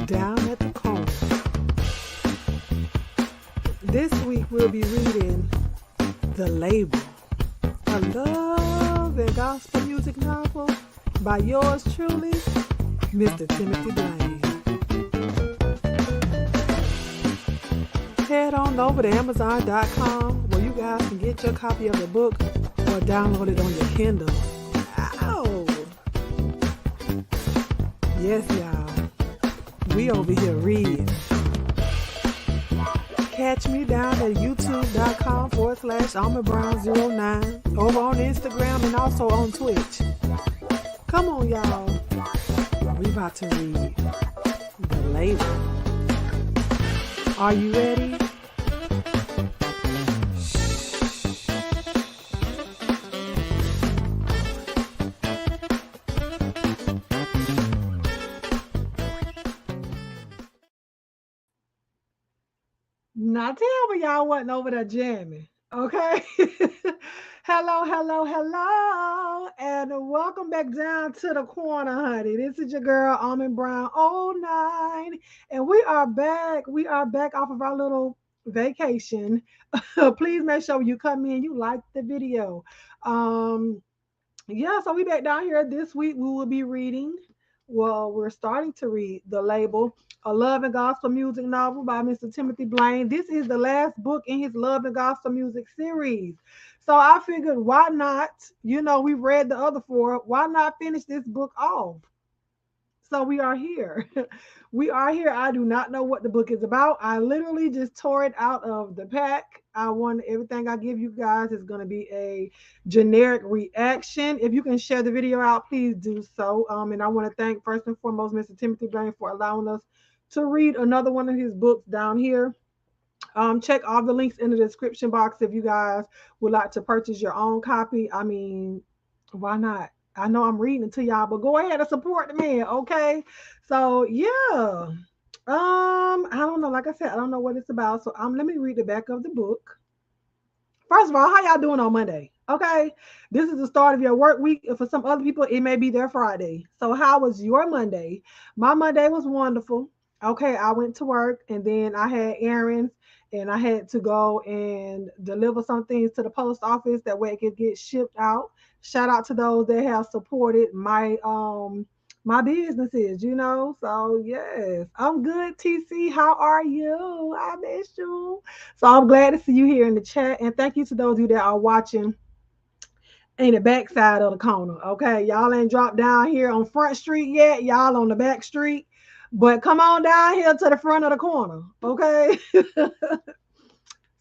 Down at the Corner. This week we'll be reading The Label, a love and gospel music novel by yours truly, Mr. Timothy Blaine. Head on over to Amazon.com where you guys can get your copy of the book or download it on your Kindle. Ow! Yes, y'all. We over here reading. Catch me down at youtube.com/AlmondBrown09 over on Instagram and also on Twitch. Come on, y'all. We about to read The Label. Are you ready? Now tell me y'all wasn't over there jamming, okay? Hello, and welcome back down to the corner, honey. This is your girl, Almond Brown 09, and we are back. We are back off of our little vacation. Please make sure you come in, you like the video. Yeah, so we back down here. This week we will be reading. Well, we're starting to read The Label, a love and gospel music novel by Mr. Timothy Blaine. This is the last book in his love and gospel music series. So I figured, why not? You know, we've read the other four. Why not finish this book off? So we are here. We are here. I do not know what the book is about. I literally just tore it out of the pack. I want everything I give you guys is going to be a generic reaction. If you can share the video out, please do so. And I want to thank first and foremost Mr. Timothy Blaine for allowing us to read another one of his books down here. Check all the links in the description box if you guys would like to purchase your own copy. I mean, why not? I know I'm reading it to y'all, but go ahead and support the man, okay? So yeah. I don't know. Like I said, I don't know what it's about. So let me read the back of the book. First of all, how y'all doing on Monday? Okay. This is the start of your work week. For some other people, it may be their Friday. So how was your Monday? My Monday was wonderful. Okay, I went to work and then I had errands and I had to go and deliver some things to the post office that way it could get shipped out. Shout out to those that have supported my businesses, you know. So yes, I'm good. TC, how are you? I miss you. So I'm glad to see you here in the chat, and thank you to those of you that are watching in the back side of the corner. Okay, y'all ain't dropped down here on Front Street yet. Y'all on the back street, but come on down here to the front of the corner. Okay.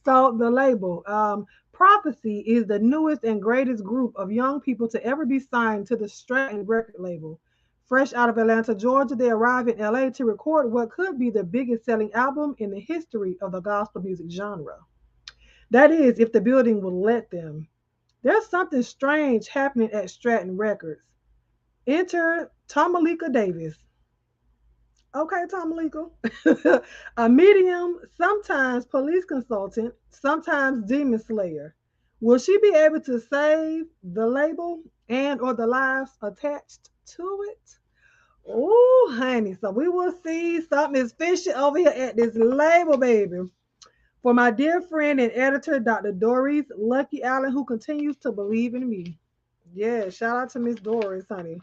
So The Label. Prophecy is the newest and greatest group of young people to ever be signed to the Stratton record label. Fresh out of Atlanta, Georgia, they arrive in LA to record what could be the biggest selling album in the history of the gospel music genre. That is, if the building will let them. There's something strange happening at Stratton Records. Enter Tomalika Davis. Okay, Tomalika. A medium, sometimes police consultant, sometimes demon slayer. Will she be able to save the label and or the lives attached to it? Oh, honey. So we will see. Something is fishy over here at this label, baby. For my dear friend and editor, Dr. Doris Lucky Allen, who continues to believe in me. Yeah, shout out to Miss Doris, honey.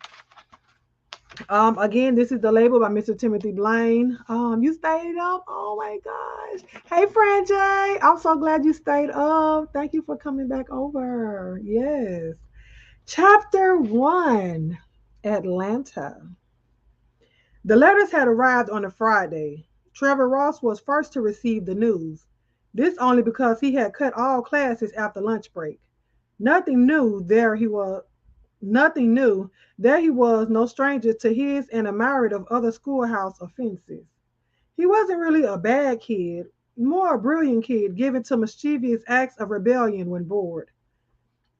Again, this is The Label by Mr. Timothy Blaine. You stayed up. Oh my gosh. Hey, Fran J. I'm so glad you stayed up. Thank you for coming back over. Yes. Chapter 1, Atlanta. The letters had arrived on a Friday. Trevor Ross was first to receive the news. This only because he had cut all classes after lunch break. Nothing new. There he was, no stranger to his and a myriad of other schoolhouse offenses. He wasn't really a bad kid, more a brilliant kid given to mischievous acts of rebellion when bored.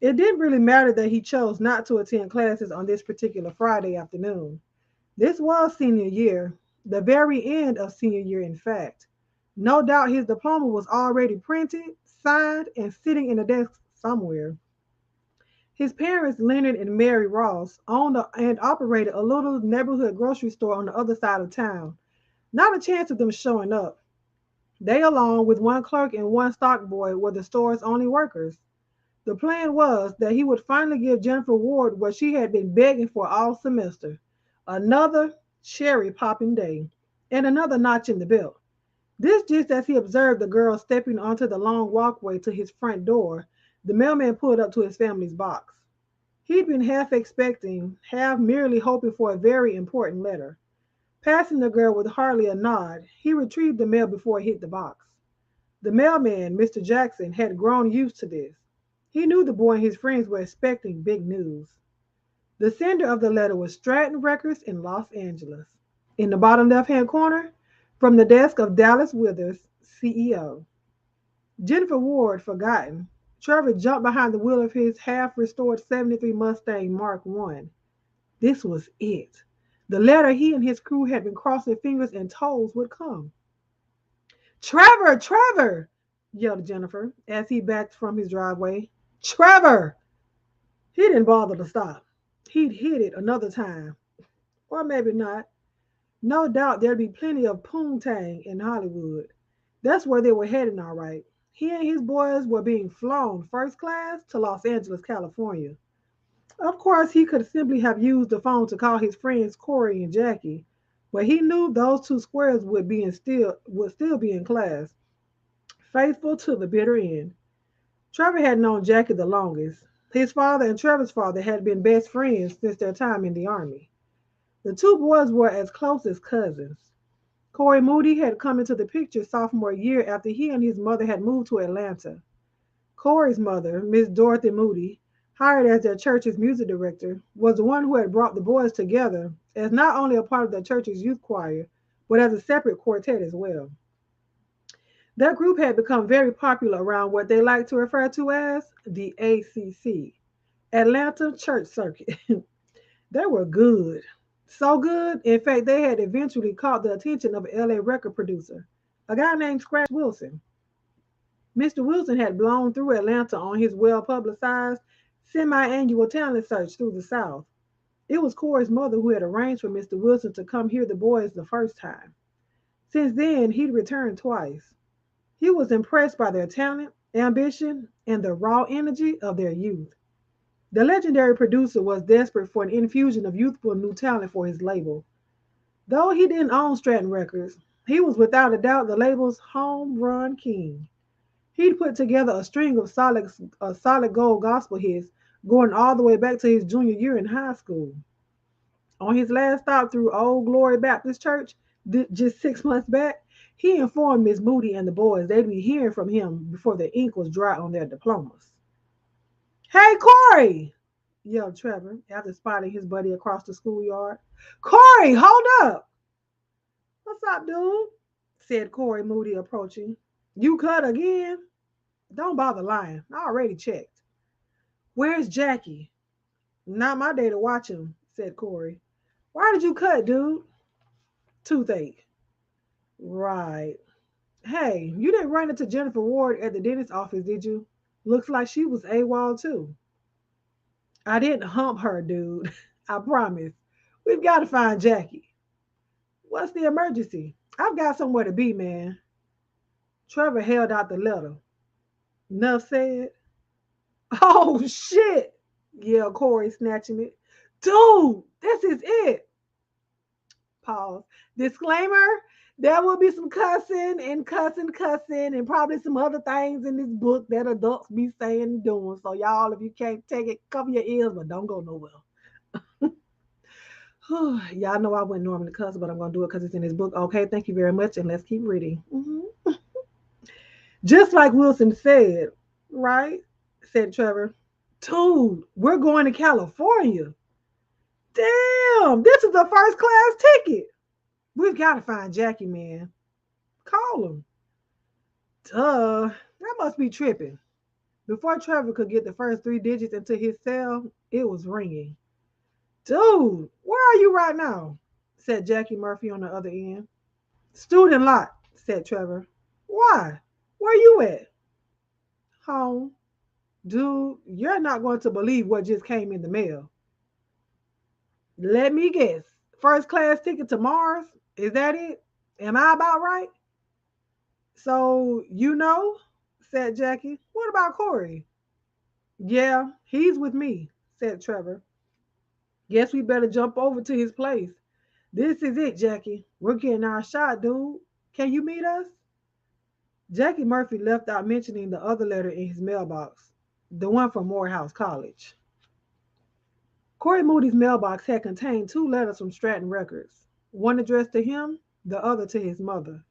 It didn't really matter that he chose not to attend classes on this particular Friday afternoon. This was senior year, the very end of senior year, in fact. No doubt his diploma was already printed, signed, and sitting in a desk somewhere. His parents, Leonard and Mary Ross, owned and operated a little neighborhood grocery store on the other side of town. Not a chance of them showing up. They, along with one clerk and one stock boy, were the store's only workers. The plan was that he would finally give Jennifer Ward what she had been begging for all semester, another cherry popping day, and another notch in the belt. This just as he observed the girl stepping onto the long walkway to his front door, the mailman pulled up to his family's box. He'd been half expecting, half merely hoping for a very important letter. Passing the girl with hardly a nod, he retrieved the mail before it hit the box. The mailman, Mr. Jackson, had grown used to this. He knew the boy and his friends were expecting big news. The sender of the letter was Stratton Records in Los Angeles. In the bottom left-hand corner, from the desk of Dallas Withers, CEO. Jennifer Ward forgotten, Trevor jumped behind the wheel of his half-restored 73 Mustang Mark I. This was it. The letter he and his crew had been crossing fingers and toes would come. Trevor! Trevor! Yelled Jennifer as he backed from his driveway. Trevor! He didn't bother to stop. He'd hit it another time. Or maybe not. No doubt there'd be plenty of poontang in Hollywood. That's where they were heading, all right. He and his boys were being flown first class to Los Angeles, California. Of course, he could simply have used the phone to call his friends Corey and Jackie, but he knew those two squares would still be in class, faithful to the bitter end. Trevor had known Jackie the longest. His father and Trevor's father had been best friends since their time in the army. The two boys were as close as cousins. Corey Moody had come into the picture sophomore year after he and his mother had moved to Atlanta. Corey's mother, Miss Dorothy Moody, hired as their church's music director, was the one who had brought the boys together as not only a part of the church's youth choir, but as a separate quartet as well. Their group had become very popular around what they like to refer to as the ACC, Atlanta Church Circuit. They were good. So good, in fact, they had eventually caught the attention of an LA record producer, a guy named Scratch Wilson. Mr. Wilson had blown through Atlanta on his well publicized semi annual talent search through the South. It was Corey's mother who had arranged for Mr. Wilson to come hear the boys the first time. Since then, he'd returned twice. He was impressed by their talent, ambition, and the raw energy of their youth. The legendary producer was desperate for an infusion of youthful new talent for his label. Though he didn't own Stratton Records, he was without a doubt the label's home run king. He'd put together a string of solid gold gospel hits going all the way back to his junior year in high school. On his last stop through Old Glory Baptist Church, just 6 months back, he informed Miss Moody and the boys they'd be hearing from him before the ink was dry on their diplomas. Hey, Corey! Yelled Trevor after spotting his buddy across the schoolyard. Corey, hold up! What's up, dude? Said Corey Moody, approaching. You cut again? Don't bother lying. I already checked. Where's Jackie? Not my day to watch him, said Corey. Why did you cut, dude? Toothache. Right. Hey, you didn't run into Jennifer Ward at the dentist's office, did you? Looks like she was AWOL too. I didn't hump her, dude. I promise. We've got to find Jackie. What's the emergency? I've got somewhere to be, man. Trevor held out the letter. Nuff said. Oh, shit, yelled Corey, snatching it. Dude, this is it. Pause. Disclaimer, there will be some cussing, and probably some other things in this book that adults be saying and doing. So, y'all, if you can't take it, cover your ears, but don't go nowhere. Y'all know I wouldn't normally cuss, but I'm going to do it because it's in this book. Okay, thank you very much, and let's keep reading. Just like Wilson said, right? Said Trevor. Dude, we're going to California. Damn, this is a first class ticket. We've got to find Jackie, man. Call him. Duh, that must be tripping. Before Trevor could get the first 3 digits into his cell, it was ringing. Dude, where are you right now? Said Jackie Murphy on the other end. Student lot, said Trevor. Why? Where you at? Home. Dude, you're not going to believe what just came in the mail. Let me guess. First class ticket to Mars? Is that it? Am I about right? So, said Jackie. What about Corey? Yeah, he's with me, said Trevor. Guess we better jump over to his place. This is it, Jackie. We're getting our shot, dude. Can you meet us? Jackie Murphy left out mentioning the other letter in his mailbox, the one from Morehouse College. Corey Moody's mailbox had contained two letters from Stratton Records, one addressed to him, the other to his mother.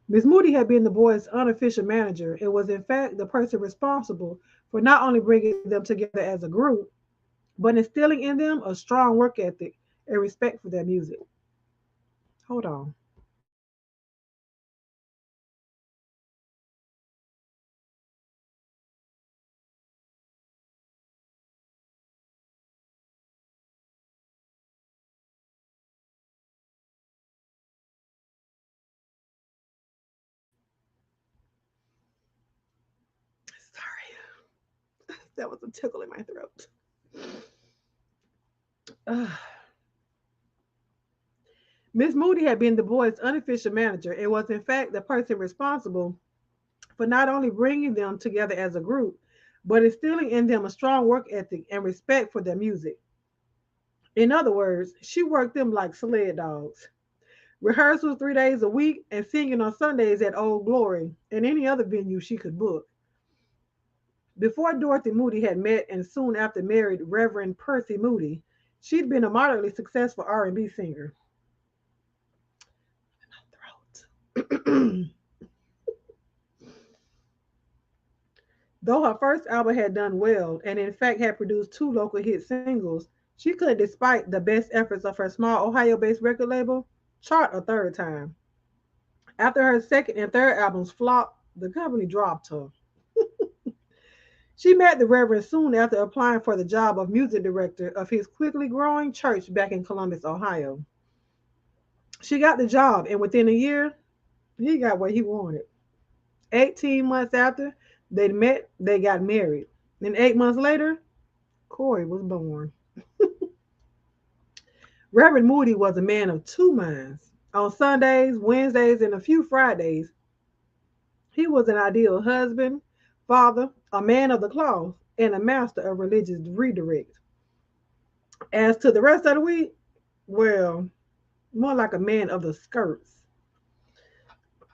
Miss Moody had been the boys' unofficial manager and was in fact the person responsible for not only bringing them together as a group, but instilling in them a strong work ethic and respect for their music. Hold on. Sorry, that was a tickle in my throat. Miss Moody had been the boys' unofficial manager and was in fact the person responsible for not only bringing them together as a group, but instilling in them a strong work ethic and respect for their music. In other words, she worked them like sled dogs. Rehearsals 3 days a week and singing on Sundays at Old Glory and any other venue she could book. Before Dorothy Moody had met and soon after married Reverend Percy Moody, she'd been a moderately successful R&B singer. Though her first album had done well and in fact had produced two local hit singles, she could, despite the best efforts of her small Ohio-based record label, chart a third time. After her second and third albums flopped, the company dropped her. She met the Reverend soon after applying for the job of music director of his quickly growing church back in Columbus, Ohio. She got the job, and within a year, he got what he wanted. 18 months after they met, they got married. And 8 months later, Corey was born. Reverend Moody was a man of two minds. On Sundays, Wednesdays, and a few Fridays, he was an ideal husband, father, a man of the cloth, and a master of religious redirect. As to the rest of the week, well, more like a man of the skirts.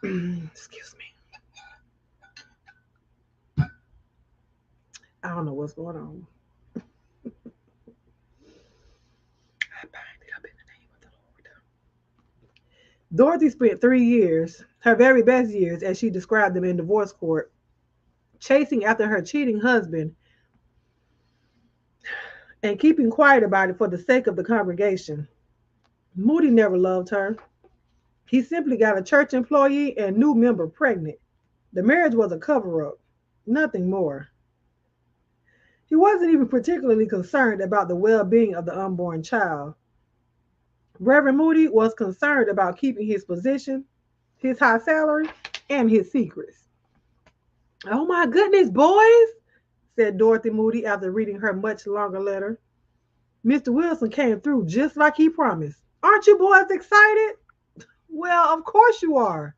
Excuse me. I don't know what's going on. I bind it up in the name of the Lord. Dorothy spent 3 years, her very best years, as she described them in divorce court, chasing after her cheating husband and keeping quiet about it for the sake of the congregation. Moody never loved her. He simply got a church employee and new member pregnant. The marriage was a cover up, nothing more. He wasn't even particularly concerned about the well being of the unborn child. Reverend Moody was concerned about keeping his position, his high salary, and his secrets. Oh my goodness, boys, said Dorothy Moody after reading her much longer letter. Mr. Wilson came through just like he promised. Aren't you boys excited? Well, of course you are.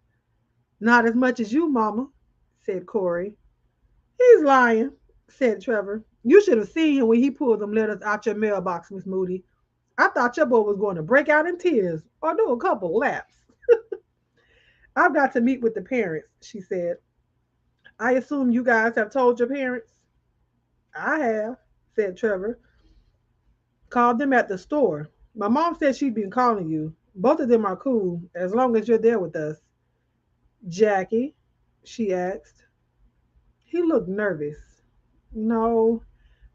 Not as much as you, Mama, said Corey. He's lying, said Trevor. You should have seen him when he pulled them letters out your mailbox, Miss Moody. I thought your boy was going to break out in tears or do a couple laps. I've got to meet with the parents, she said. I assume you guys have told your parents? I have, said Trevor. Called them at the store. My mom said she'd been calling you. Both of them are cool as long as you're there with us. Jackie, she asked. He looked nervous. No,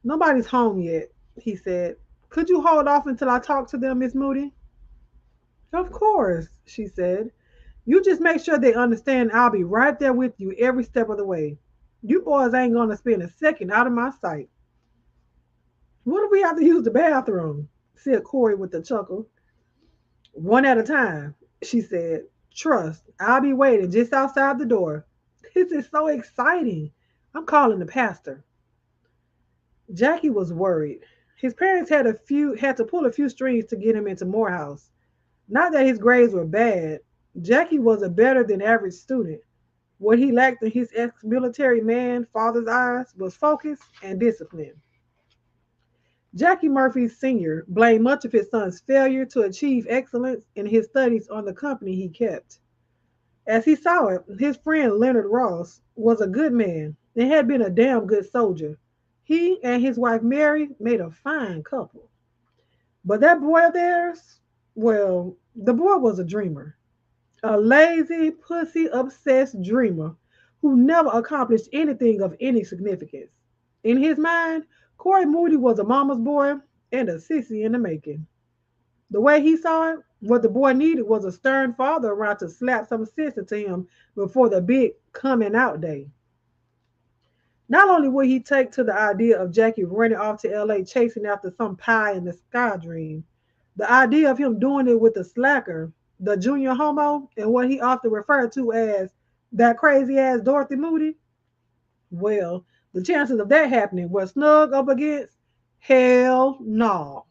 nobody's home yet, he said. Could you hold off until I talk to them, Miss Moody? Of course, she said. You just make sure they understand I'll be right there with you every step of the way. You boys ain't gonna spend a second out of my sight. What if we have to use the bathroom? Said Corey with a chuckle. One at a time, she said. Trust, I'll be waiting just outside the door. This is so exciting. I'm calling the pastor. Jackie was worried. His parents had to pull a few strings to get him into Morehouse. Not that his grades were bad, Jackie was a better than average student. What he lacked in his ex military man father's eyes was focus and discipline. Jackie Murphy Sr. blamed much of his son's failure to achieve excellence in his studies on the company he kept. As he saw it, his friend Leonard Ross was a good man and had been a damn good soldier. He and his wife Mary made a fine couple. But that boy of theirs, well, the boy was a dreamer. A lazy, pussy obsessed dreamer who never accomplished anything of any significance. In his mind, Corey Moody was a mama's boy and a sissy in the making. The way he saw it, what the boy needed was a stern father around to slap some sense into him before the big coming out day. Not only would he take to the idea of Jackie running off to LA chasing after some pie in the sky dream, the idea of him doing it with the slacker, the junior homo, and what he often referred to as that crazy ass Dorothy Moody, well, the chances of that happening were snug up against hell no.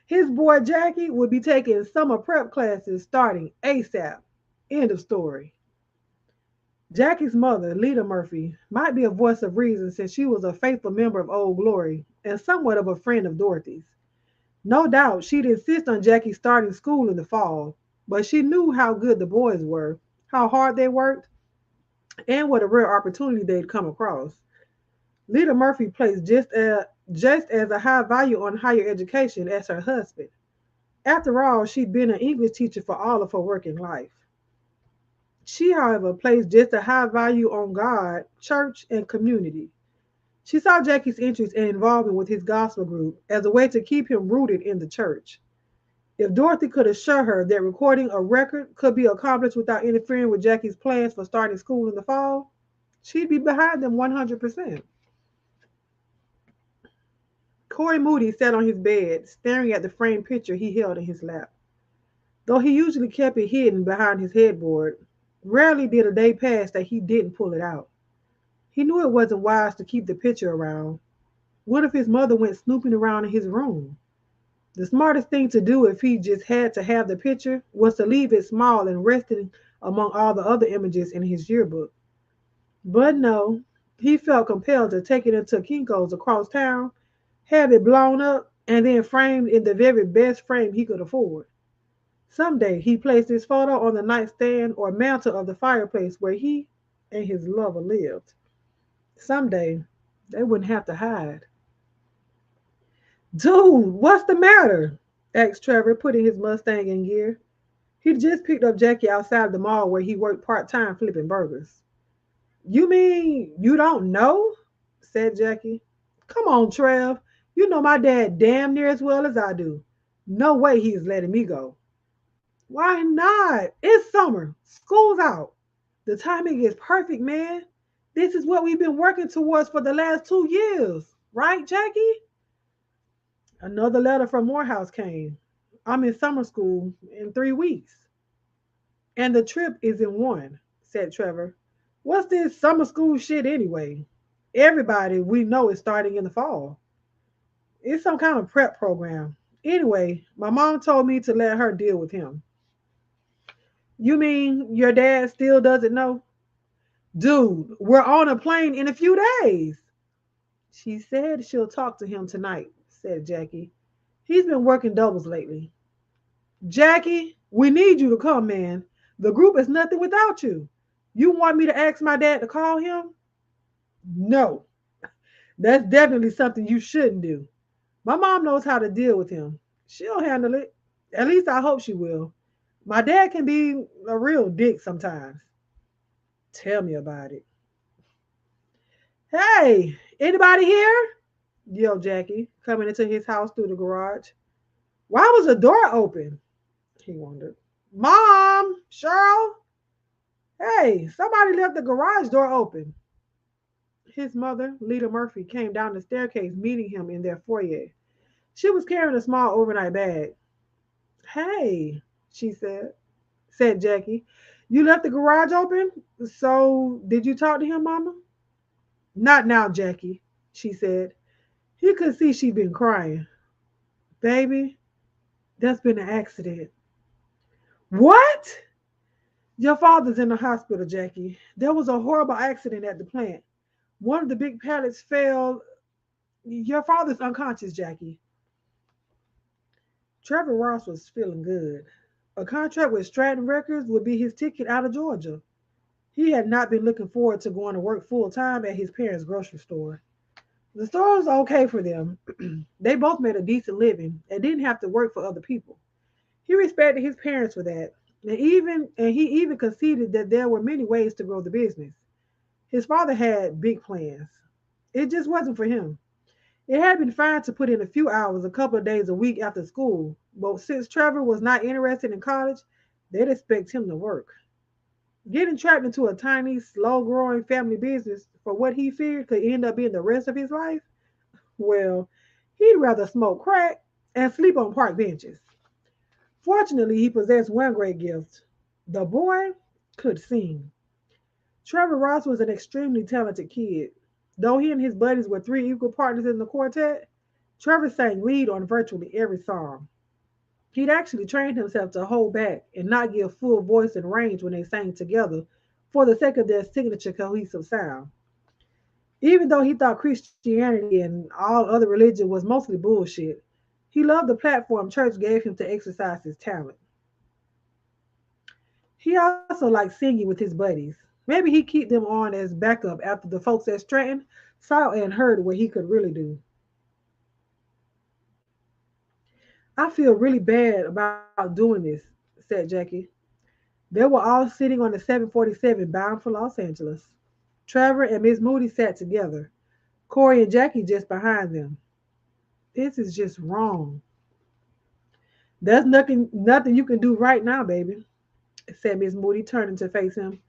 His boy Jackie would be taking summer prep classes starting ASAP. End of story. Jackie's mother, Lita Murphy, might be a voice of reason since she was a faithful member of Old Glory and somewhat of a friend of Dorothy's. No doubt she'd insist on Jackie starting school in the fall, but she knew how good the boys were, how hard they worked, and what a rare opportunity they'd come across. Lita Murphy placed just as a high value on higher education as her husband. After all, she'd been an English teacher for all of her working life. She, however, placed just a high value on God, church, and community. She saw Jackie's interest and involvement with his gospel group as a way to keep him rooted in the church. If Dorothy could assure her that recording a record could be accomplished without interfering with Jackie's plans for starting school in the fall, she'd be behind them 100%. Corey Moody sat on his bed, staring at the framed picture he held in his lap. Though he usually kept it hidden behind his headboard, rarely did a day pass that he didn't pull it out. He knew it wasn't wise to keep the picture around. What if his mother went snooping around in his room? The smartest thing to do if he just had to have the picture was to leave it small and resting among all the other images in his yearbook. But no, he felt compelled to take it into Kinko's across town, have it blown up, and then framed in the very best frame he could afford. Someday he placed his photo on the nightstand or mantel of the fireplace where he and his lover lived. Someday they wouldn't have to hide. Dude, what's the matter? Asked Trevor, putting his Mustang in gear. He'd just picked up Jackie outside the mall where he worked part-time flipping burgers. You mean you don't know? Said Jackie. Come on, Trev. You know my dad damn near as well as I do. No way he's letting me go. Why not? It's summer. School's out. The timing is perfect, man. This is what we've been working towards for the last 2 years. Right, Jackie? Another letter from Morehouse came. I'm in summer school in 3 weeks. And the trip is in one, said Trevor. What's this summer school shit anyway? Everybody we know is starting in the fall. It's some kind of prep program. Anyway, my mom told me to let her deal with him. You mean your dad still doesn't know? Dude, we're on a plane in a few days. She said she'll talk to him tonight, said Jackie. He's been working doubles lately. Jackie, we need you to come, man. The group is nothing without you. You want me to ask my dad to call him? No, that's definitely something you shouldn't do. My mom knows how to deal with him. She'll handle it. At least I hope she will. My dad can be a real dick sometimes. Tell me about it. Hey, anybody here? Yelled Jackie, coming into his house through the garage. Why was the door open? He wondered. Mom, Cheryl? Hey, somebody left the garage door open. His mother, Lita Murphy, came down the staircase, meeting him in their foyer. She was carrying a small overnight bag. Hey, she said Jackie. You left the garage open? So, did you talk to him, Mama? Not now, Jackie, she said. He could see she'd been crying. Baby, that's been an accident. What? Your father's in the hospital, Jackie. There was a horrible accident at the plant. One of the big pallets fell. Your father's unconscious, Jackie. Trevor Ross was feeling good. A contract with Stratton Records would be his ticket out of Georgia. He had not been looking forward to going to work full time at his parents' grocery store. The store was okay for them. They both made a decent living and didn't have to work for other people. He respected his parents for that. He even conceded that there were many ways to grow the business. His father had big plans. It just wasn't for him. It had been fine to put in a few hours a couple of days a week after school, but since Trevor was not interested in college, they'd expect him to work. Getting trapped into a tiny, slow growing family business for what he feared could end up being the rest of his life, well, he'd rather smoke crack and sleep on park benches. Fortunately, he possessed one great gift. The boy could sing. Trevor Ross was an extremely talented kid. Though he and his buddies were three equal partners in the quartet, Trevor sang lead on virtually every song. He'd actually trained himself to hold back and not give full voice and range when they sang together for the sake of their signature cohesive sound. Even though he thought Christianity and all other religion was mostly bullshit, he loved the platform church gave him to exercise his talent. He also liked singing with his buddies. Maybe he'd keep them on as backup after the folks at Stratton saw and heard what he could really do. I feel really bad about doing this, said Jackie. They were all sitting on the 747 bound for Los Angeles. Trevor and Miss Moody sat together, Corey and Jackie just behind them. This is just wrong. There's nothing you can do right now, baby, said Miss Moody, turning to face him.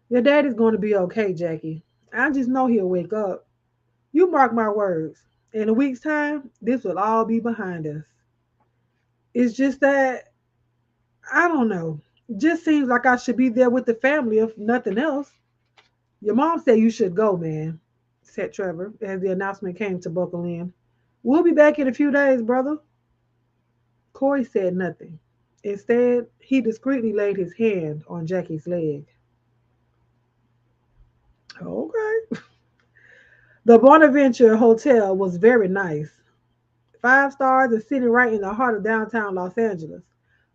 Your daddy's going to be okay, Jackie. I just know he'll wake up. You mark my words. In a week's time, this will all be behind us. It's just that, I don't know. It just seems like I should be there with the family if nothing else. Your mom said you should go, man, said Trevor as the announcement came to buckle in. We'll be back in a few days, brother. Corey said nothing. Instead, he discreetly laid his hand on Jackie's leg. Okay. The Bonaventure Hotel was very nice. 5 stars and sitting right in the heart of downtown Los Angeles.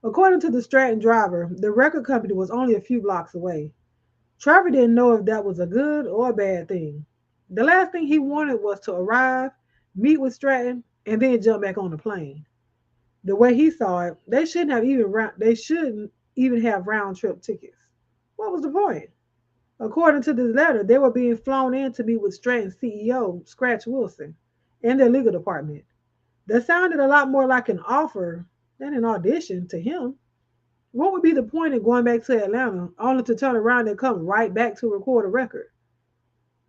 According to the Stratton driver, the record company was only a few blocks away. Trevor didn't know if that was a good or a bad thing. The last thing he wanted was to arrive, meet with Stratton, and then jump back on the plane. The way he saw it, they shouldn't even have round trip tickets. What was the point? According to this letter, they were being flown in to meet with Stratton's CEO, Scratch Wilson, and their legal department. That sounded a lot more like an offer than an audition to him. What would be the point in going back to Atlanta only to turn around and come right back to record a record?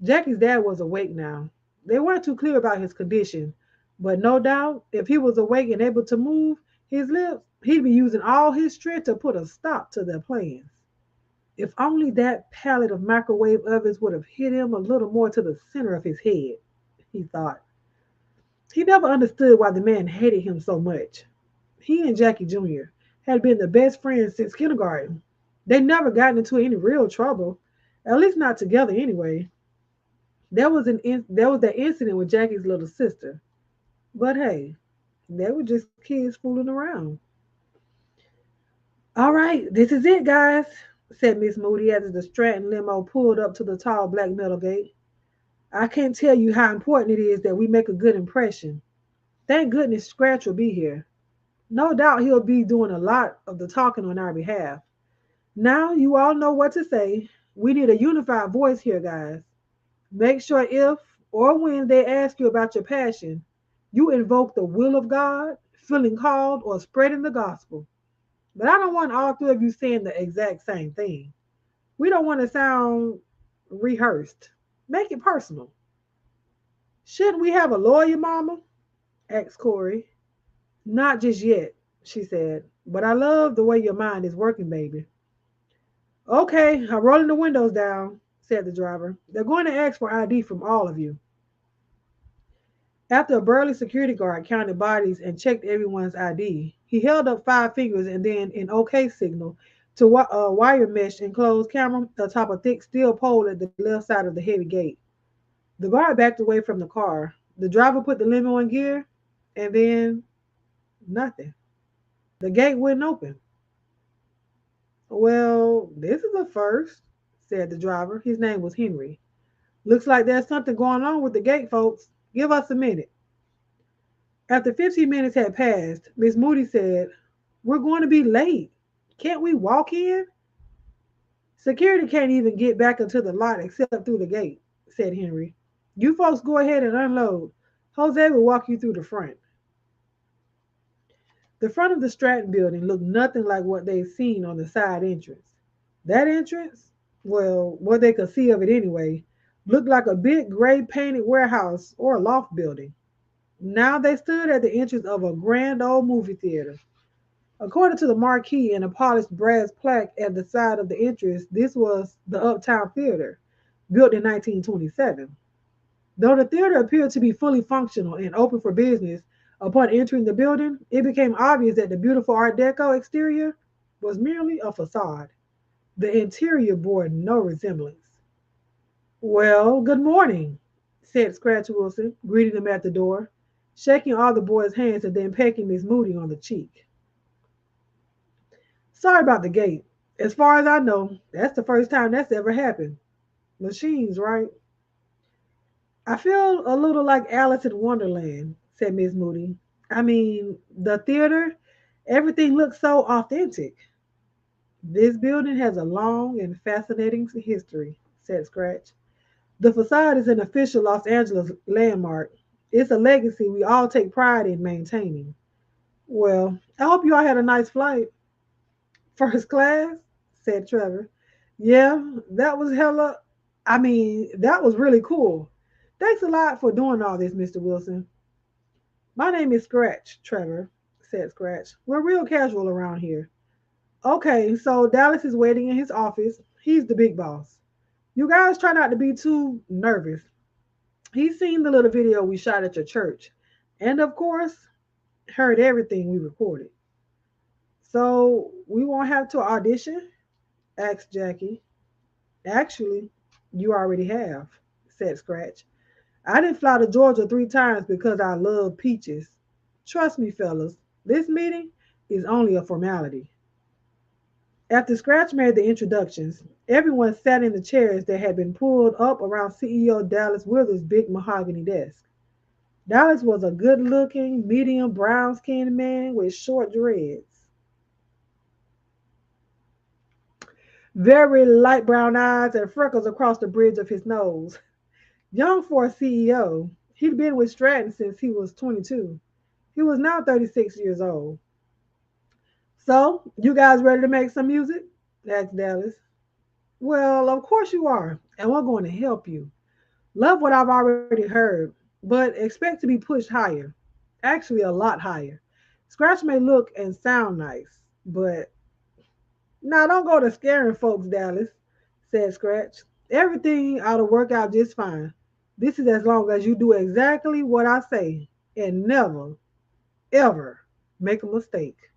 Jackie's dad was awake now. They weren't too clear about his condition, but no doubt if he was awake and able to move his lips, he'd be using all his strength to put a stop to their plans. If only that pallet of microwave ovens would have hit him a little more to the center of his head, he thought. He never understood why the man hated him so much. He and Jackie Jr. had been the best friends since kindergarten. They never gotten into any real trouble, at least not together anyway. There was that incident with Jackie's little sister, but hey, they were just kids fooling around. All right, this is it, guys, said Miss Moody as the Stratton limo pulled up to the tall black metal gate. I can't tell you how important it is that we make a good impression. Thank goodness Scratch will be here. No doubt he'll be doing a lot of the talking on our behalf. Now you all know what to say. We need a unified voice here, guys. Make sure if or when they ask you about your passion, you invoke the will of God, feeling called, or spreading the gospel. But I don't want all three of you saying the exact same thing. We don't want to sound rehearsed. Make it personal. Shouldn't we have a lawyer, Mama? Asked Corey. Not just yet, she said. But I love the way your mind is working, baby. Okay, I'm rolling the windows down, said the driver. They're going to ask for ID from all of you. After a burly security guard counted bodies and checked everyone's ID, he held up 5 fingers and then an OK signal to wire mesh enclosed camera atop a thick steel pole at the left side of the heavy gate. The guard backed away from the car. The driver put the limo in gear, and then nothing. The gate wouldn't open. Well, this is a first, said the driver. His name was Henry. Looks like there's something going on with the gate, folks. Give us a minute. After 15 minutes had passed, Miss Moody said, "We're going to be late. Can't we walk in?" "Security can't even get back into the lot except through the gate," said Henry. "You folks go ahead and unload. Jose will walk you through the front." The front of the Stratton building looked nothing like what they'd seen on the side entrance. That entrance, well, what they could see of it anyway, looked like a big gray painted warehouse or a loft building. Now they stood at the entrance of a grand old movie theater. According to the marquee and a polished brass plaque at the side of the entrance, this was the Uptown Theater, built in 1927. Though the theater appeared to be fully functional and open for business, upon entering the building, it became obvious that the beautiful Art Deco exterior was merely a facade. The interior bore no resemblance. "Well, good morning," said Scratch Wilson, greeting them at the door, shaking all the boys' hands and then pecking Miss Moody on the cheek. "Sorry about the gate. As far as I know, that's the first time that's ever happened. Machines, right?" "I feel a little like Alice in Wonderland," said Miss Moody. "I mean, the theater, everything looks so authentic." "This building has a long and fascinating history," said Scratch. "The facade is an official Los Angeles landmark. It's a legacy we all take pride in maintaining." "Well, I hope you all had a nice flight." "First class," said Trevor. "Yeah, that was hella. That was really cool. Thanks a lot for doing all this, Mr. Wilson." "My name is Scratch, Trevor," said Scratch. "We're real casual around here." "Okay, so Dallas is waiting in his office. He's the big boss. You guys try not to be too nervous. He's seen the little video we shot at your church. And of course, heard everything we recorded." "So we won't have to audition?" asked Jackie. "Actually, you already have," said Scratch. "I didn't fly to Georgia 3 times because I love peaches. Trust me, fellas, this meeting is only a formality." After Scratch made the introductions, everyone sat in the chairs that had been pulled up around CEO Dallas Wither's big mahogany desk. Dallas was a good looking, medium brown skinned man with short dreads, very light brown eyes, and freckles across the bridge of his nose. Young for a CEO, he'd been with Stratton since he was 22. He was now 36 years old. "So, you guys ready to make some music?" asked Dallas. "Well, of course you are, and we're going to help you. Love what I've already heard, but expect to be pushed higher. Actually, a lot higher. Scratch may look and sound nice, but now don't go to scaring folks, Dallas," said Scratch. "Everything ought to work out just fine. This is as long as you do exactly what I say and never, ever make a mistake."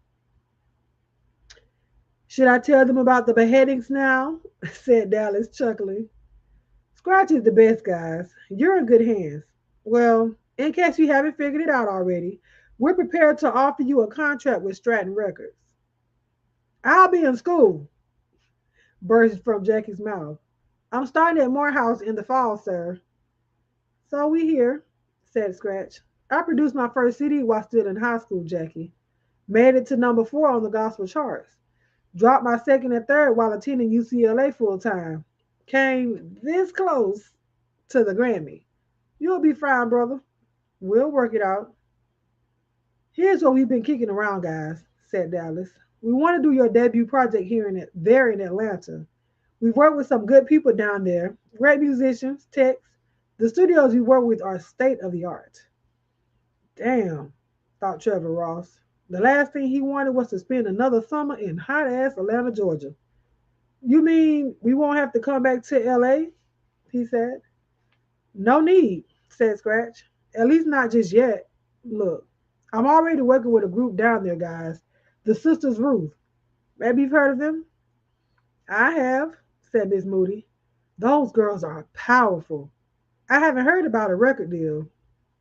"Should I tell them about the beheadings now?" said Dallas, chuckling. "Scratch is the best, guys. You're in good hands. Well, in case you haven't figured it out already, we're prepared to offer you a contract with Stratton Records." "I'll be in school," burst from Jackie's mouth. "I'm starting at Morehouse in the fall, sir." "So we hear," said Scratch. "I produced my first CD while still in high school, Jackie. Made it to number 4 on the gospel charts. Dropped my second and third while attending UCLA full time. Came this close to the Grammy. You'll be fine, brother. We'll work it out." "Here's what we've been kicking around, guys," said Dallas. "We want to do your debut project there in Atlanta. We've worked with some good people down there, great musicians, techs. The studios we work with are state of the art." Damn, thought Trevor Ross. The last thing he wanted was to spend another summer in hot ass Atlanta, Georgia. "You mean we won't have to come back to LA?" he said. "No need," said Scratch. "At least not just yet. Look, I'm already working with a group down there, guys. The Sisters Ruth. Maybe you've heard of them? I have, said Miss Moody. Those girls are powerful. I haven't heard about a record deal,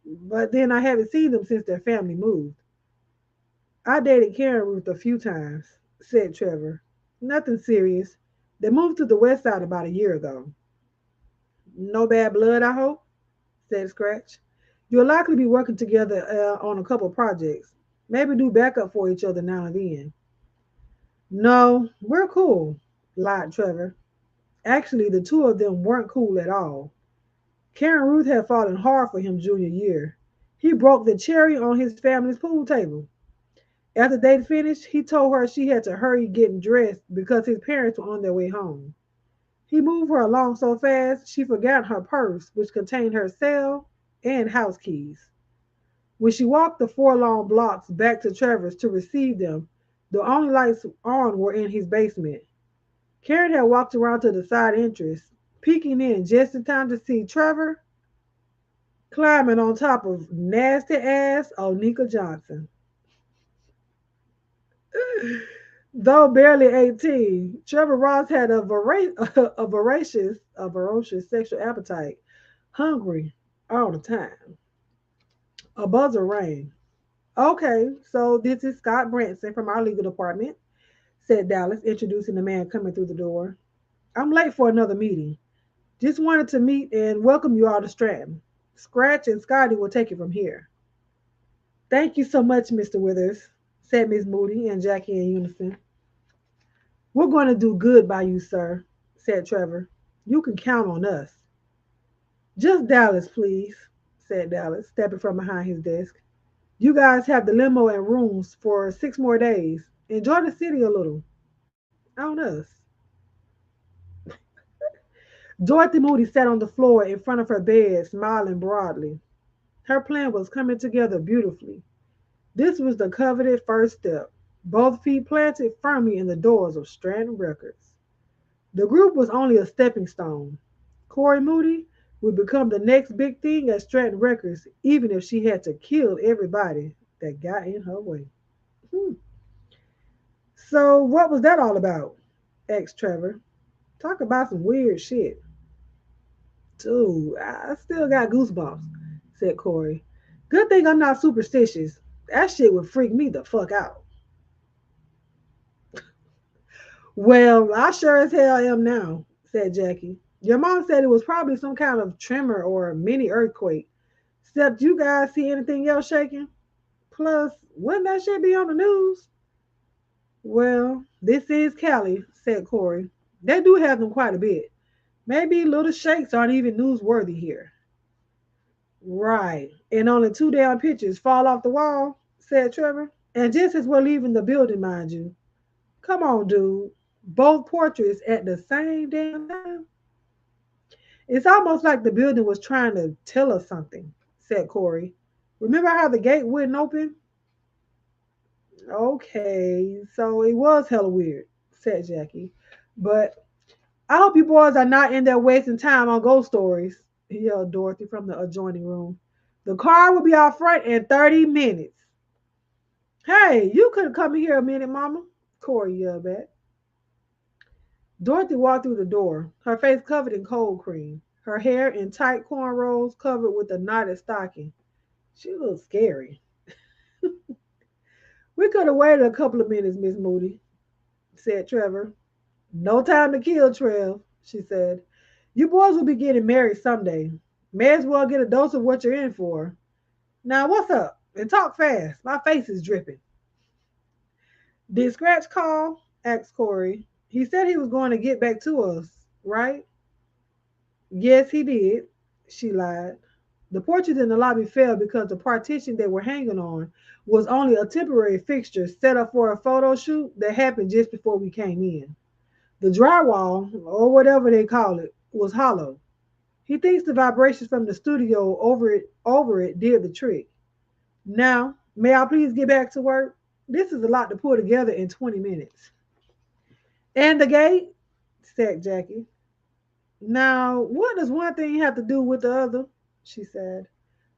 but then I haven't seen them since their family moved. I dated Karen Ruth a few times, said Trevor. Nothing serious. They moved to the west side about a year ago. No bad blood, I hope, said Scratch. You'll likely be working together on a couple projects. Maybe do backup for each other now and then. No, we're cool, lied Trevor. Actually, the two of them weren't cool at all. Karen Ruth had fallen hard for him junior year. He broke the cherry on his family's pool table. After they'd finished, he told her she had to hurry getting dressed because his parents were on their way home. He moved her along so fast she forgot her purse, which contained her cell and house keys. When she walked the 4 long blocks back to Trevor's to receive them, the only lights on were in his basement. Karen had walked around to the side entrance, peeking in just in time to see Trevor climbing on top of nasty ass Onika Johnson. Though barely 18, Trevor Ross had a voracious sexual appetite, hungry all the time. A buzzer rang. Okay, so this is Scott Branson from our legal department, said Dallas, introducing the man coming through the door. I'm late for another meeting. Just wanted to meet and welcome you all to Stratton. Scratch and Scotty will take it from here. Thank you so much, Mr. Withers, said Miss Moody and Jackie in unison. We're going to do good by you, sir, said Trevor. You can count on us. Just Dallas, please, said Dallas, stepping from behind his desk. You guys have the limo and rooms for 6 more days. Enjoy the city a little. On us. Dorothy Moody sat on the floor in front of her bed, smiling broadly. Her plan was coming together beautifully. This was the coveted first step, both feet planted firmly in the doors of Stratton Records. The group was only a stepping stone. Corey Moody would become the next big thing at Stratton Records, even if she had to kill everybody that got in her way. Hmm. So, what was that all about? Asked Trevor. Talk about some weird shit. Dude, I still got goosebumps, said Corey. Good thing I'm not superstitious. That shit would freak me the fuck out. Well, I sure as hell am now, said Jackie. Your mom said it was probably some kind of tremor or a mini earthquake. Except you guys see anything else shaking? Plus, wouldn't that shit be on the news? Well, this is Cali, said Corey. They do have them quite a bit. Maybe little shakes aren't even newsworthy here. Right. And only 2 damn pictures fall off the wall, said Trevor. And just as we're leaving the building, mind you. Come on, dude. Both portraits at the same damn time? It's almost like the building was trying to tell us something, said Corey. Remember how the gate wouldn't open? Okay, so it was hella weird, said Jackie. But I hope you boys are not in there wasting time on ghost stories, yelled Dorothy from the adjoining room. The car will be out front in 30 minutes. Hey, you could come here a minute, Mama, Corey yelled back. Dorothy walked through the door, her face covered in cold cream, her hair in tight cornrows covered with a knotted stocking. She looked scary. We could have waited a couple of minutes, Miss Moody, said Trevor. No time to kill, Trev, she said. You boys will be getting married someday. May as well get a dose of what you're in for. Now, what's up? And talk fast. My face is dripping. Did Scratch call? Asked Corey. He said he was going to get back to us, right? Yes, he did, she lied. The portrait in the lobby fell because the partition they were hanging on was only a temporary fixture set up for a photo shoot that happened just before we came in. The drywall, or whatever they call it, was hollow. He thinks the vibrations from the studio over it did the trick. Now, may I please get back to work? This is a lot to pull together in 20 minutes. And the gate? Said Jackie. Now, what does one thing have to do with the other? She said.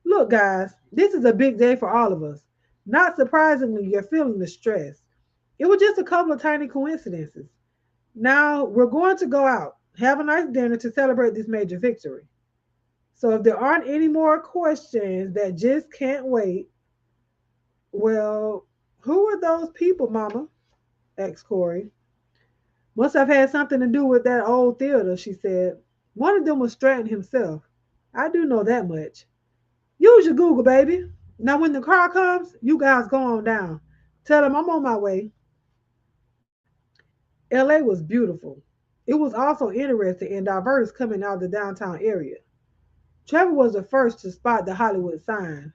Look, guys, this is a big day for all of us. Not surprisingly, you're feeling the stress. It was just a couple of tiny coincidences. Now we're going to go out, have a nice dinner to celebrate this major victory. So if there aren't any more questions that just can't wait, well, who are those people, Mama? Asked Corey. Must have had something to do with that old theater, she said. One of them was Stratton himself. I do know that much. Use your Google, baby. Now, when the car comes, you guys go on down. Tell them I'm on my way. LA was beautiful. It was also interesting and diverse coming out of the downtown area. Trevor was the first to spot the Hollywood sign.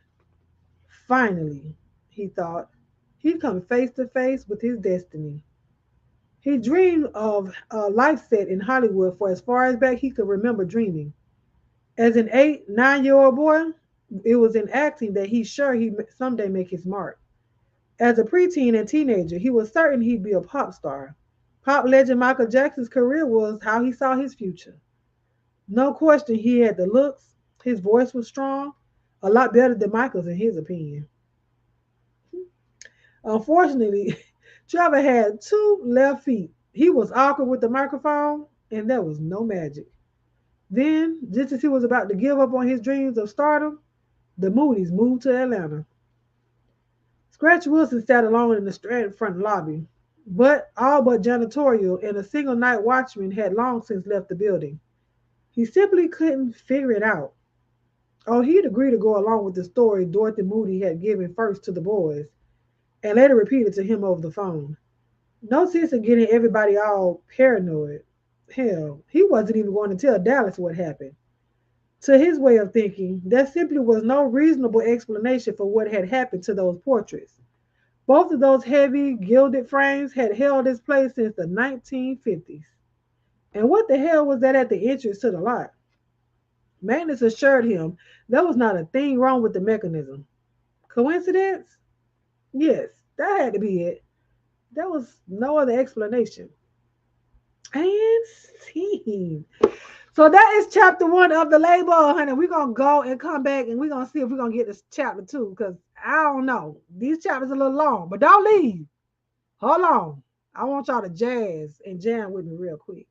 Finally, he thought, he'd come face to face with his destiny. He dreamed of a life set in Hollywood for as far as back he could remember dreaming. As an 8, 9-year-old boy, it was in acting that he's sure he'd someday make his mark. As a preteen and teenager, he was certain he'd be a pop star. Pop legend Michael Jackson's career was how he saw his future. No question he had the looks, his voice was strong, a lot better than Michael's in his opinion. Unfortunately, Trevor had two left feet. He was awkward with the microphone, and there was no magic. Then, just as he was about to give up on his dreams of stardom, the Moody's moved to Atlanta. Scratch Wilson sat alone in the Stratton front lobby, but all but janitorial and a single night watchman had long since left the building. He simply couldn't figure it out. Oh, he'd agreed to go along with the story Dorothy Moody had given first to the boys, and later repeated to him over the phone. No sense in getting everybody all paranoid. Hell, he wasn't even going to tell Dallas what happened. To his way of thinking, there simply was no reasonable explanation for what had happened to those portraits. Both of those heavy, gilded frames had held its place since the 1950s. And what the hell was that at the entrance to the lot? Magnus assured him there was not a thing wrong with the mechanism. Coincidence? Yes, that had to be it. There was no other explanation. And scene. So that is chapter 1 of the label, honey. We're going to go and come back and we're going to see if we're going to get this chapter 2 because I don't know. These chapters are a little long, but don't leave. Hold on. I want y'all to jazz and jam with me real quick.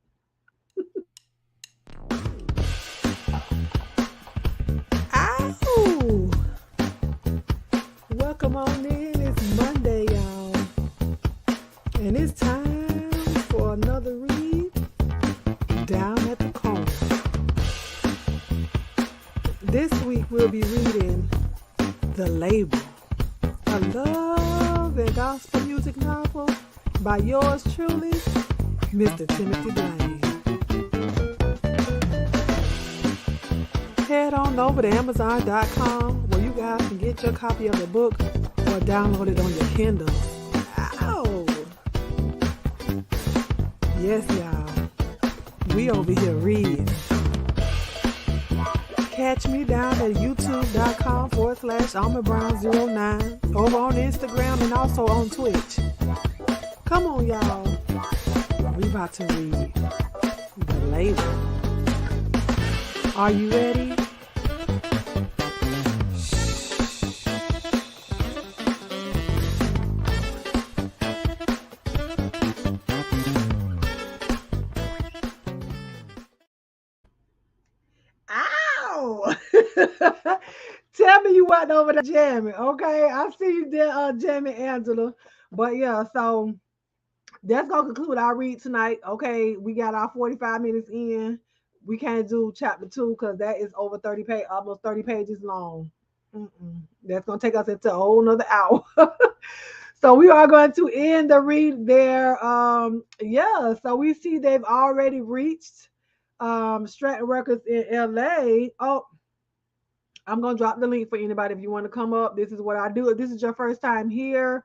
Ow! Welcome on in. It's Monday, y'all. And it's time for another read down at the corner. This week we'll be reading The Label, a love and gospel music novel by yours truly, Mr. Timothy Blaine. Head on over to Amazon.com where you guys can get your copy of the book or download it on your Kindle. Ow! Yes, y'all. We over here reading. Catch me down at youtube.com/AlmondBrown09 over on Instagram and also on Twitch. Come on, y'all. We about to read The Label. Are you ready? Ow! Tell me you wasn't over there jamming, okay? I see you there jamming, Angela. But yeah, so that's gonna conclude our read tonight. Okay, we got our 45 minutes in. We can't do chapter 2 because that is over 30 pages, almost 30 pages long. That's gonna take us into a whole nother hour. So we are going to end the read there. Yeah, so we see they've already reached Stratton Records in LA. Oh, I'm gonna drop the link for anybody if you want to come up. This is what I do. If this is your first time here,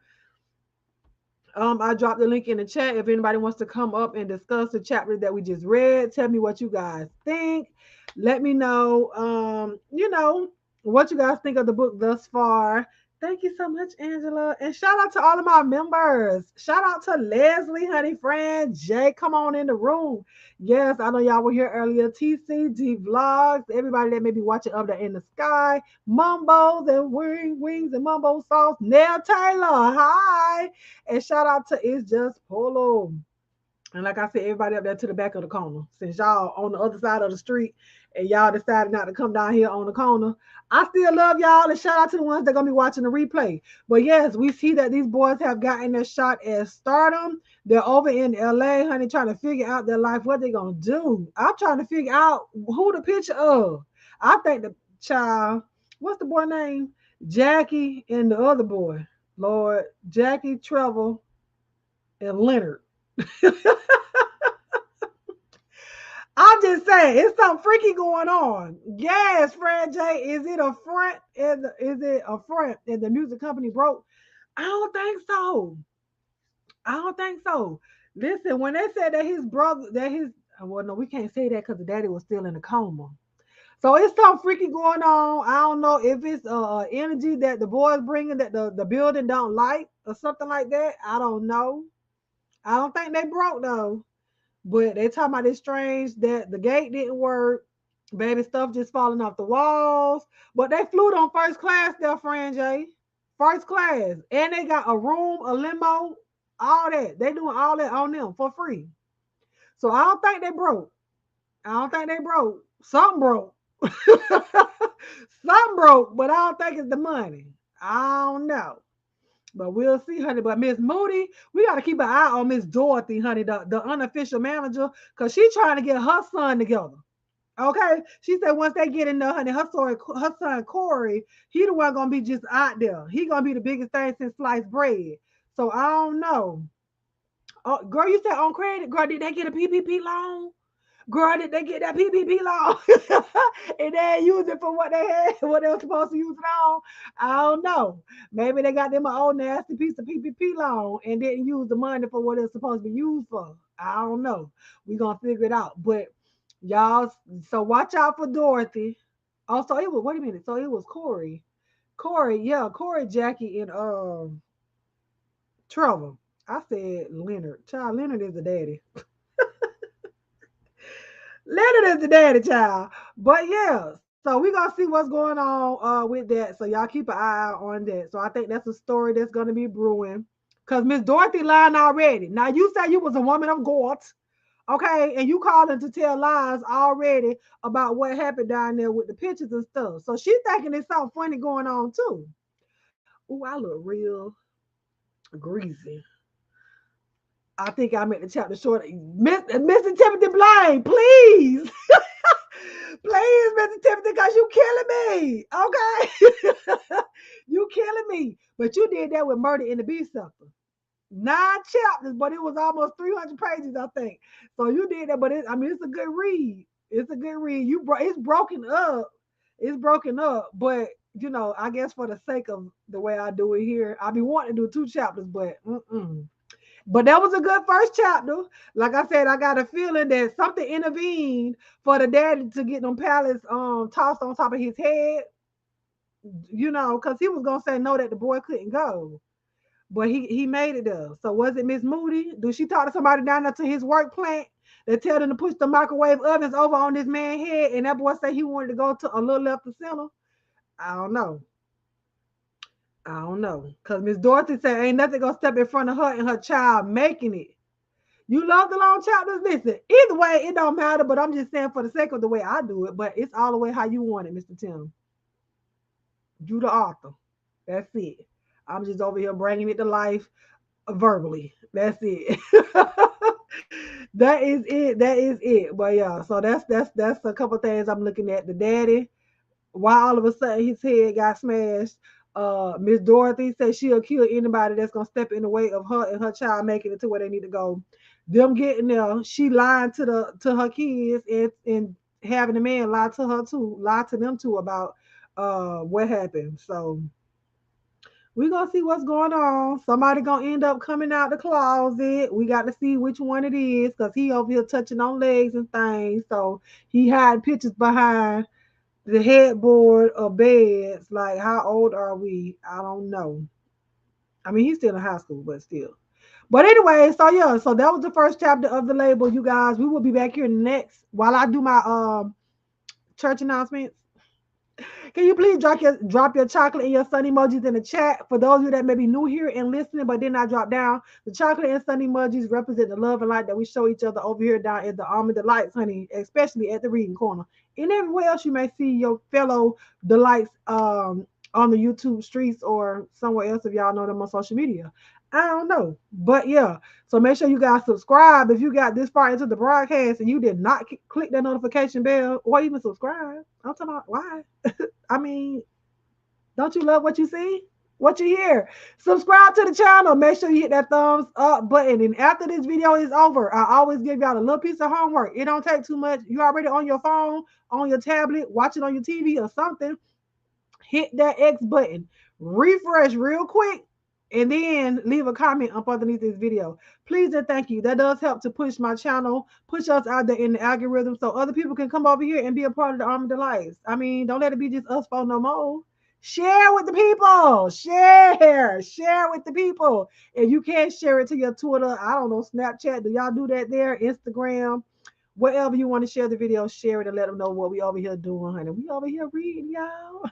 I dropped the link in the chat if anybody wants to come up and discuss the chapter that we just read. Tell me what you guys think. Let me know, what you guys think of the book thus far. Thank you so much, Angela. And shout out to all of my members. Shout out to Leslie, honey friend. Jay, come on in the room. Yes, I know y'all were here earlier. TCG Vlogs, everybody that may be watching Up There in the Sky, Mumbos and Wings and Mumbo Sauce. Nell Taylor, hi. And shout out to It's Just Polo. And like I said, everybody up there to the back of the corner. Since y'all on the other side of the street and y'all decided not to come down here on the corner, I still love y'all and shout out to the ones that gonna be watching the replay. But yes, we see that these boys have gotten their shot at stardom. They're over in LA, honey, trying to figure out their life, what they gonna do. I'm trying to figure out who the picture of. I think the child, what's the boy name? Jackie and the other boy. Lord, Jackie, Trevor, and Leonard. I'm just saying, it's something freaky going on. Yes, Fran J. Is it a front? Is it a front? And the music company broke? I don't think so. I don't think so. Listen, when they said that his brother, that his, well, no, we can't say that because the daddy was still in a coma. So it's something freaky going on. I don't know if it's energy that the boys bringing that the building don't like or something like that. I don't know. I don't think they broke though. But they talking about this strange that the gate didn't work, baby stuff just falling off the walls. But they flew on first class, their friend Jay. First class. And they got a room, a limo, all that. They doing all that on them for free. So I don't think they broke. I don't think they broke. Something broke. Something broke, but I don't think it's the money. I don't know. But we'll see, honey. But Miss Moody, we got to keep an eye on Miss Dorothy, honey, the unofficial manager, because she's trying to get her son together. Okay? She said once they get in there, honey, her son Corey, he the one going to be just out there. He going to be the biggest thing since sliced bread. So I don't know. Oh, girl, you said on credit. Girl, did they get a PPP loan? Girl, did they get that PPP loan? And they ain't use it for what they had, what they were supposed to use it on? I don't know. Maybe they got them an old nasty piece of PPP loan and didn't use the money for what it's supposed to be used for. I don't know. We're going to figure it out. But y'all, so watch out for Dorothy. Oh, so it was, wait a minute. So it was Corey. Corey, yeah, Corey, Jackie, and Trevor. I said Leonard. Child, Leonard is the daddy. Leonard is the daddy child. But yeah, so we gonna see what's going on with that. So y'all keep an eye out on that. So I think that's a story that's gonna be brewing. Cause Miss Dorothy lying already. Now you said you was a woman of God, okay, and you calling to tell lies already about what happened down there with the pictures and stuff. So she's thinking there's something funny going on too. Ooh, I look real greasy. I think I meant the chapter short. Mr. Timothy Blaine, please. Please, Mr. Timothy, because you killing me. Okay. You killing me. But you did that with Murder in the Bee Sucker. 9 chapters, but it was almost 300 pages, I think. So you did that, but I mean, it's a good read. It's a good read. It's broken up. It's broken up, but I guess for the sake of the way I do it here, I be wanting to do 2 chapters, but But that was a good first chapter. Like I said, I got a feeling that something intervened for the daddy to get them pallets tossed on top of his head, because he was gonna say no that the boy couldn't go. But he made it there. So was it Miss Moody? Do she talk to somebody down there to his work plant that tell them to push the microwave ovens over on this man's head and that boy said he wanted to go to a little left of center? I don't know. I don't know. Cause Miss Dorothy said ain't nothing gonna step in front of her and her child making it. You love the long chapters? Listen, either way, it don't matter, but I'm just saying for the sake of the way I do it, but it's all the way how you want it, Mr. Tim. You the author. That's it. I'm just over here bringing it to life verbally. That's it. That is it. That is it. But yeah, so that's a couple things I'm looking at. The daddy, why all of a sudden his head got smashed. Miss Dorothy says she'll kill anybody that's gonna step in the way of her and her child making it to where they need to go. Them getting there, she lied to her kids and having the man lie to her too, lie to them too about what happened. So we gonna see what's going on. Somebody gonna end up coming out the closet. We got to see which one it is because he over here touching on legs and things. So he had pictures behind the headboard of beds. Like, how old are we? I don't know. I mean, he's still in high school, but still. But anyway, so yeah, so that was the first chapter of the label, you guys. We will be back here next while I do my church announcements. Can you please drop your chocolate and your sun emojis in the chat? For those of you that may be new here and listening but did not drop down, the chocolate and sun emojis represent the love and light that we show each other over here down at the Almond Delights, honey, especially at the reading corner. And everywhere else you may see your fellow delights on the YouTube streets or somewhere else if y'all know them on social media. I don't know. But yeah, so make sure you guys subscribe if you got this far into the broadcast and you did not click that notification bell or even subscribe. I'm talking about why. I mean, don't you love what you see? What you hear? Subscribe to the channel. Make sure you hit that thumbs up button. And after this video is over, I always give y'all a little piece of homework. It don't take too much. You already on your phone, on your tablet, watching on your TV or something. Hit that X button, refresh real quick, and then leave a comment up underneath this video. Please and thank you. That does help to push my channel, push us out there in the algorithm so other people can come over here and be a part of the Almond Delights. I mean, don't let it be just us for no more. Share with the people. Share with the people. If you can't share it to your Twitter, I don't know, Snapchat, do y'all do that there? Instagram, wherever you want to share the video, share it and let them know what we over here doing, honey. We over here reading, y'all.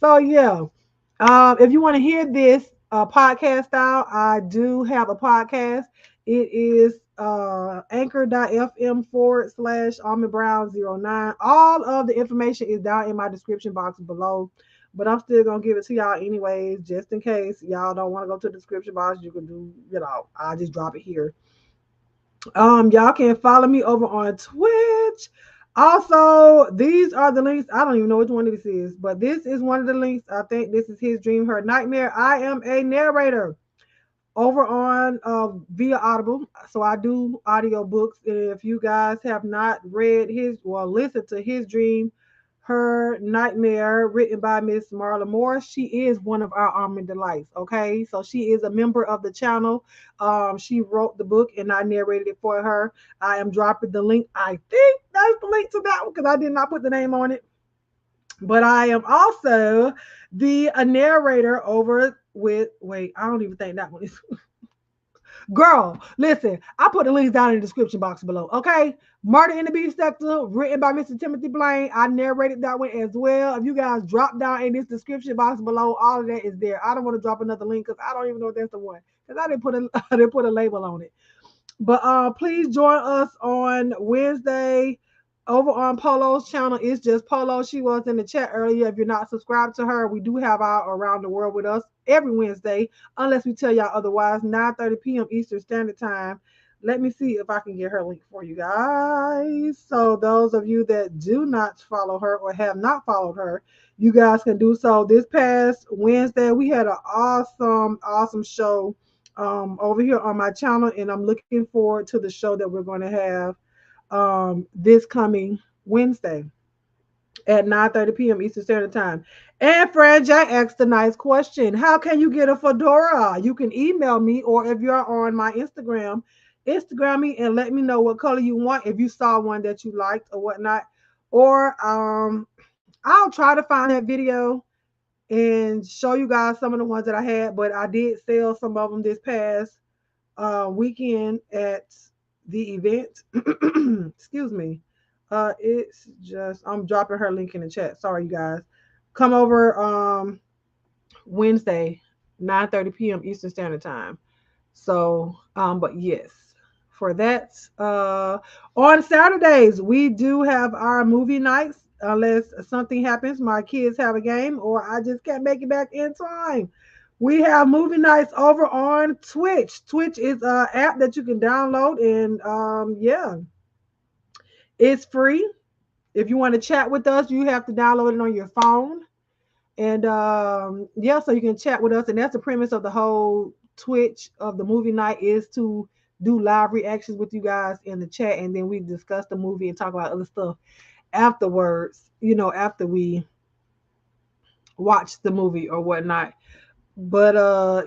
So yeah, if you want to hear this podcast style, I do have a podcast. It is anchor.fm/almondbrown09. All of the information is down in my description box below. But I'm still gonna give it to y'all anyways, just in case y'all don't want to go to the description box. You can do, I'll just drop it here. Y'all can follow me over on Twitch. Also, these are the links. I don't even know which one this is, but this is one of the links. I think this is His Dream, Her Nightmare. I am a narrator over on via Audible. So I do audio books. If you guys have not read listened to His Dream, Her Nightmare, written by Miss Marla Moore, she is one of our Almond Delights. Okay, so she is a member of the channel. She wrote the book and I narrated it for her. I am dropping the link. I think that's the link to that one because I did not put the name on it. But I am also the narrator over with. Wait, I don't even think that one is. Girl, listen, I put the links down in the description box below. Okay. Murder in the Beef Sector, written by Mr. Timothy Blaine. I narrated that one as well. If you guys drop down in this description box below, all of that is there. I don't want to drop another link because I don't even know if that's the one. Because I didn't put a label on it. But please join us on Wednesday over on Polo's channel. It's just Polo. She was in the chat earlier. If you're not subscribed to her, we do have our Around the World with us every Wednesday, unless we tell y'all otherwise, 9:30 p.m. Eastern Standard Time. Let me see if I can get her link for you guys. So those of you that do not follow her or have not followed her, you guys can do so. This past Wednesday, we had an awesome show over here on my channel, and I'm looking forward to the show that we're going to have this coming Wednesday at 9:30 p.m. Eastern Standard Time. And Fran Jack asked a nice question. How can you get a fedora? You can email me, or if you're on my Instagram me and let me know what color you want if you saw one that you liked or whatnot. Or I'll try to find that video and show you guys some of the ones that I had, but I did sell some of them this past weekend at the event. Excuse me. It's just I'm dropping her link in the chat. Sorry, you guys. Come over Wednesday, 9:30 p.m. Eastern Standard Time. So, but yes, for that, on Saturdays we do have our movie nights. Unless something happens, my kids have a game, or I just can't make it back in time. We have movie nights over on Twitch. Twitch is an app that you can download, and yeah, it's free. If you want to chat with us, you have to download it on your phone. And yeah, so you can chat with us. And that's the premise of the whole Twitch of the movie night, is to do live reactions with you guys in the chat. And then we discuss the movie and talk about other stuff afterwards, after we watch the movie or whatnot. But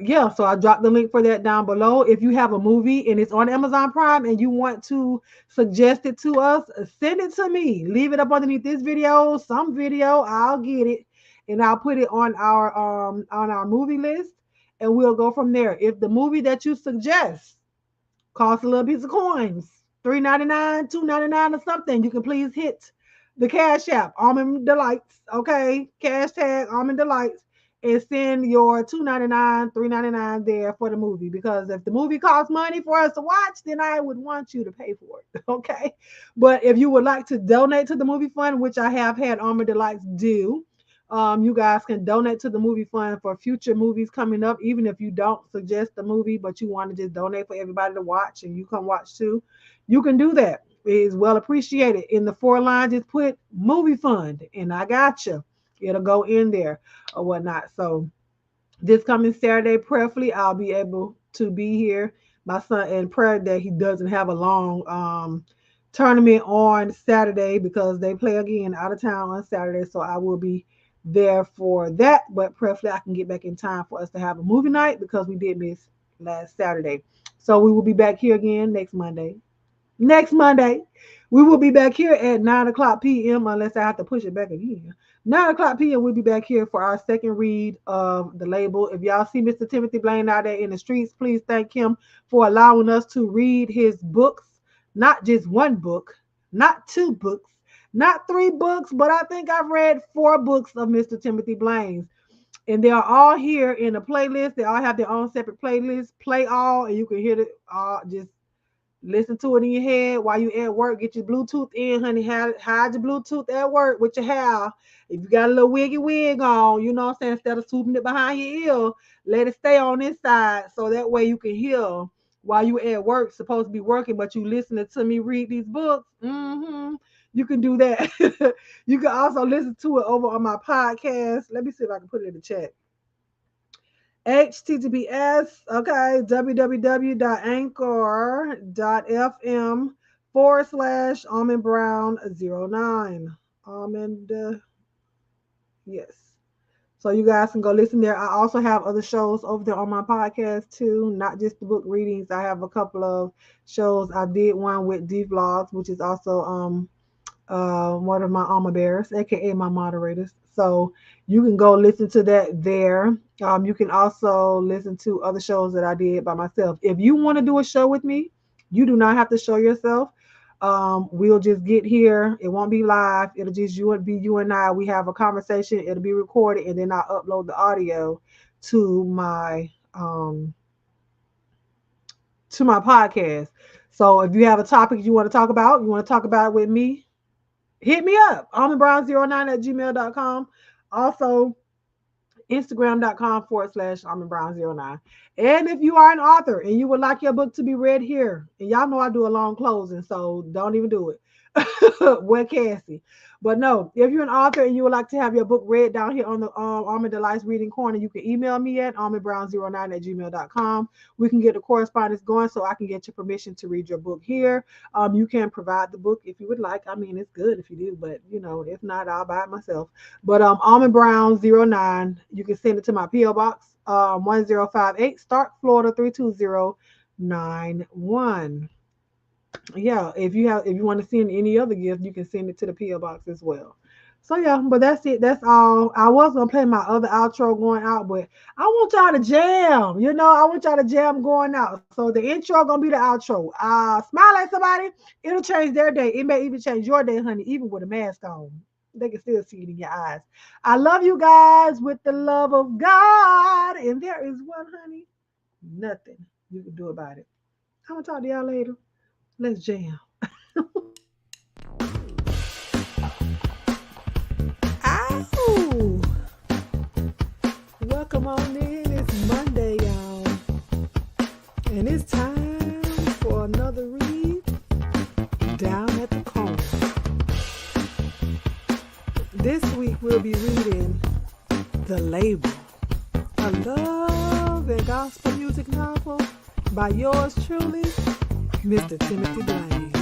yeah, so I dropped the link for that down below. If you have a movie and it's on Amazon Prime and you want to suggest it to us, send it to me. Leave it up underneath this video, some video, I'll get it and I'll put it on our movie list, and we'll go from there. If the movie that you suggest costs a little piece of coins, $3.99, $2.99 or something, you can please hit the Cash App, Almond Delights, okay? Cash tag Almond Delights, and send your $2.99, $3.99 there for the movie. Because if the movie costs money for us to watch, then I would want you to pay for it, okay? But if you would like to donate to the movie fund, which I have had Almond Delights do, you guys can donate to the movie fund for future movies coming up. Even if you don't suggest the movie, but you want to just donate for everybody to watch and you come watch too, you can do that. It is well appreciated. In the 4 lines, just put movie fund, and I got you. It'll go in there or whatnot. So this coming Saturday, prayerfully, I'll be able to be here. My son, in prayer that he doesn't have a long tournament on Saturday because they play again out of town on Saturday. So I will be there for that. But prayerfully, I can get back in time for us to have a movie night because we did miss last Saturday. So we will be back here again next Monday. Next Monday, we will be back here at 9 o'clock p.m. unless I have to push it back again. 9 o'clock p.m. We'll be back here for our second read of The Label. If y'all see Mr. Timothy Blaine out there in the streets, please thank him for allowing us to read his books. Not just one book, not 2 books, not 3 books, but I think I've read 4 books of Mr. Timothy Blaine's. And they are all here in a playlist. They all have their own separate playlists. Play all, and you can hear it all. Just listen to it in your head while you at work. Get your Bluetooth in, honey. Hide your Bluetooth at work with your hair. If you got a little wig on, you know what I'm saying, instead of swooping it behind your ear, let it stay on this side so that way you can hear while you at work, supposed to be working, but you listening to me read these books. You can do that. You can also listen to it over on my podcast. Let me see if I can put it in the chat. https, okay, www.anchor.fm/almondbrown09. Almond, yes. So you guys can go listen there. I also have other shows over there on my podcast too, not just the book readings. I have a couple of shows. I did one with D Vlogs, which is also one of my alma bears, aka my moderators. So you can go listen to that there. You can also listen to other shows that I did by myself. If you want to do a show with me, you do not have to show yourself. We'll just get here. It won't be live. It'll just be you and I. We have a conversation. It'll be recorded, and then I'll upload the audio to my podcast. So if you have a topic you want to talk about it with me, hit me up, almondbrown09@gmail.com. Also, Instagram.com/almondbrown09. And if you are an author and you would like your book to be read here, and y'all know I do a long closing, so don't even do it. Where Cassie. But no, if you're an author and you would like to have your book read down here on the Almond Delights Reading Corner, you can email me at almondbrown09@gmail.com. We can get the correspondence going so I can get your permission to read your book here. You can provide the book if you would like. I mean, it's good if you do, but you know, if not, I'll buy it myself. But almondbrown09, you can send it to my P.O. Box 1058, Starke, Florida 32091. Yeah, if you want to send any other gift, you can send it to the P.O. Box as well. So yeah, but that's it. That's all. I was gonna play my other outro going out, but I want y'all to jam. You know, I want y'all to jam going out. So the intro gonna be the outro. Smile at somebody. It'll change their day. It may even change your day, honey, even with a mask on. They can still see it in your eyes. I love you guys with the love of God. And there is one, honey, nothing you can do about it. I'm gonna talk to y'all later. Let's jam. Ow! Welcome on in. It's Monday, y'all. And it's time for another read down at the corner. This week we'll be reading The Label, a love and gospel music novel by yours truly, Mr. Timothy Blaine.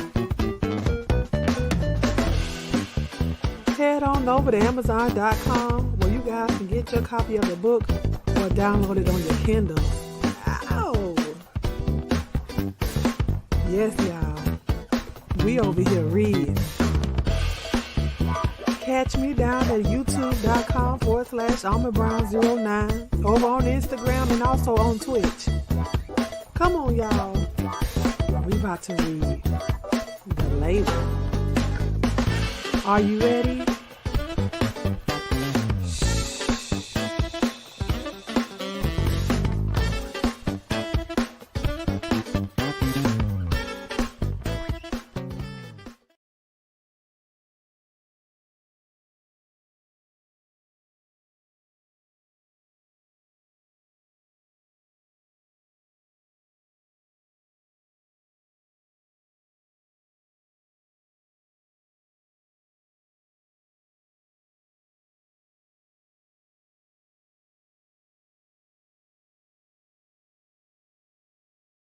Head on over to Amazon.com where you guys can get your copy of the book or download it on your Kindle. Ow! Yes, y'all. We over here reading. Catch me down at youtube.com/almondbrown09, over on Instagram and also on Twitch. Come on, y'all. We about to read The Label. Are you ready?